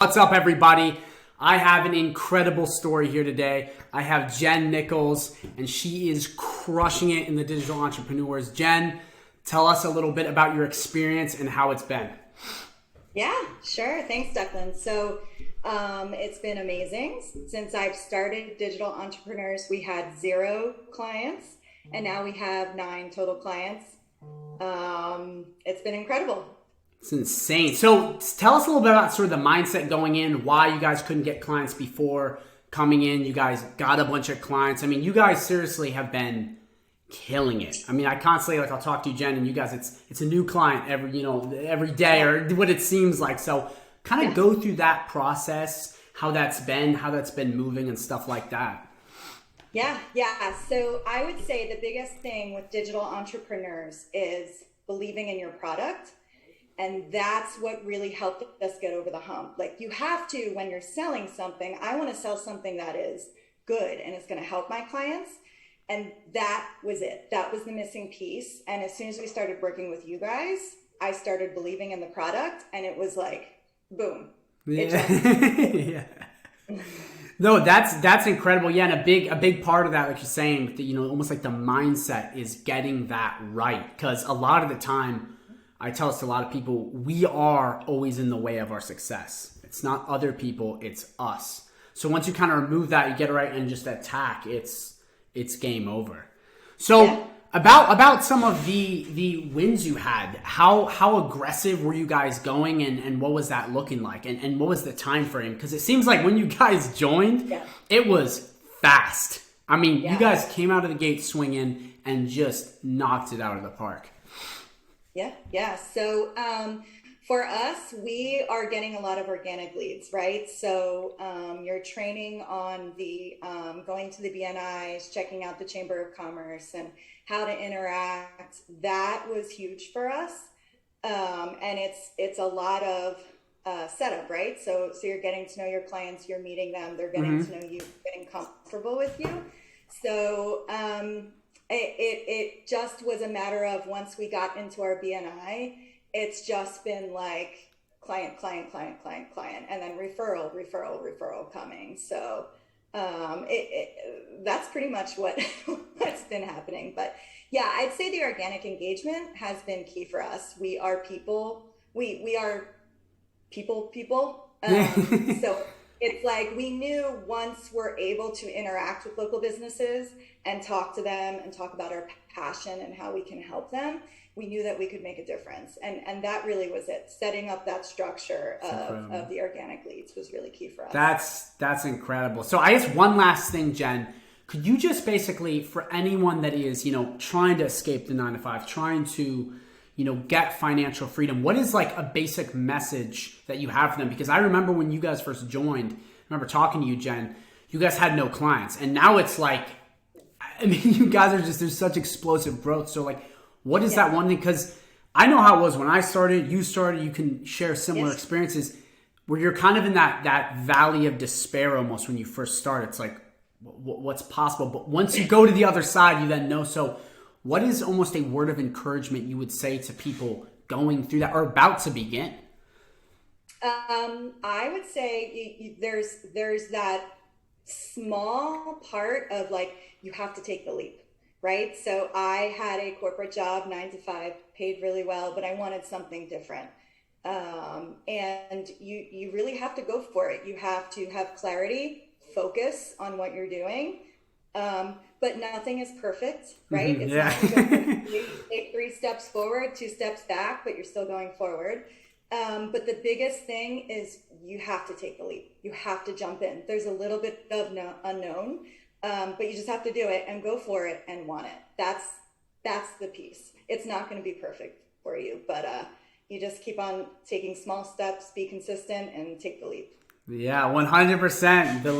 What's up, everybody? I have an incredible story here today. I have Jen Nichols, and she is crushing it in the digital entrepreneurs. Jen, tell us a little bit about your experience and how it's been. Yeah, sure. Thanks, Declan. It's been amazing. Since I've started Digital Entrepreneurs, we had 0 clients, and now we have 9 total clients. It's been incredible. It's insane. So tell us a little bit about sort of the mindset going in, why you guys couldn't get clients before coming in. You guys got a bunch of clients. I mean, you guys seriously have been killing it. I mean, I constantly, I'll talk to you, Jen, and you guys, it's a new client every day, or what it seems like. So kind of go through that process, how that's been moving and stuff like that. Yeah. So I would say the biggest thing with digital entrepreneurs is believing in your product. And that's what really helped us get over the hump. Like, you have to, when you're selling something, I want to sell something that is good and it's going to help my clients. And that was it. That was the missing piece. And as soon as we started working with you guys, I started believing in the product, and it was like, boom. Yeah. No, that's incredible. Yeah, and a big part of that, like you're saying, almost like the mindset is getting that right. Because a lot of the time, I tell this to a lot of people, we are always in the way of our success. It's not other people, it's us. So once you kind of remove that, you get it right and just attack, it's game over. So about some of the wins you had, how aggressive were you guys going, and what was that looking like? And what was the time frame? Because it seems like when you guys joined, it was fast. I mean, you guys came out of the gate swinging and just knocked it out of the park. Yeah. So for us, we are getting a lot of organic leads, right? So you're training on the going to the BNIs, checking out the Chamber of Commerce and how to interact. That was huge for us. And it's a lot of setup, right? So you're getting to know your clients, you're meeting them, they're getting to know you, getting comfortable with you. So it just was a matter of, once we got into our BNI, it's just been like client, and then referral coming. So that's pretty much what's been happening. But yeah, I'd say the organic engagement has been key for us. We are people. We are people. So it's like, we knew once we're able to interact with local businesses and talk to them and talk about our passion and how we can help them, we knew that we could make a difference. And that really was it. Setting up that structure of the organic leads was really key for us. That's incredible. So I guess one last thing, Jen, could you just basically, for anyone that is, trying to escape the 9-to-5, trying to, get financial freedom, what is like a basic message that you have for them? Because I remember when you guys first joined, I remember talking to you, Jen, you guys had no clients. And now it's like, I mean, you guys are just, there's such explosive growth. So like, what is that one thing? Because I know how it was when I started, you can share similar experiences where you're kind of in that valley of despair almost when you first start. It's like, what's possible? But once you go to the other side, you then know. So what is almost a word of encouragement you would say to people going through that or about to begin? I would say there's that small part of like, you have to take the leap, right? So I had a corporate job, 9-to-5, paid really well, but I wanted something different. And you really have to go for it. You have to have clarity, focus on what you're doing. But nothing is perfect, right? It's not you take 3 steps forward, 2 steps back, but you're still going forward. But the biggest thing is you have to take the leap. You have to jump in. There's a little bit of unknown, but you just have to do it and go for it and want it. That's the piece. It's not going to be perfect for you, but you just keep on taking small steps, be consistent, and take the leap. Yeah, 100% the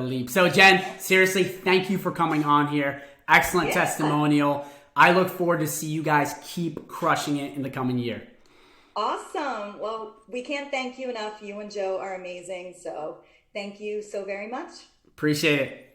leap. So Jen, seriously, thank you for coming on here. Excellent testimonial. I look forward to see you guys keep crushing it in the coming year. Awesome. Well, we can't thank you enough. You and Joe are amazing. So thank you so very much. Appreciate it.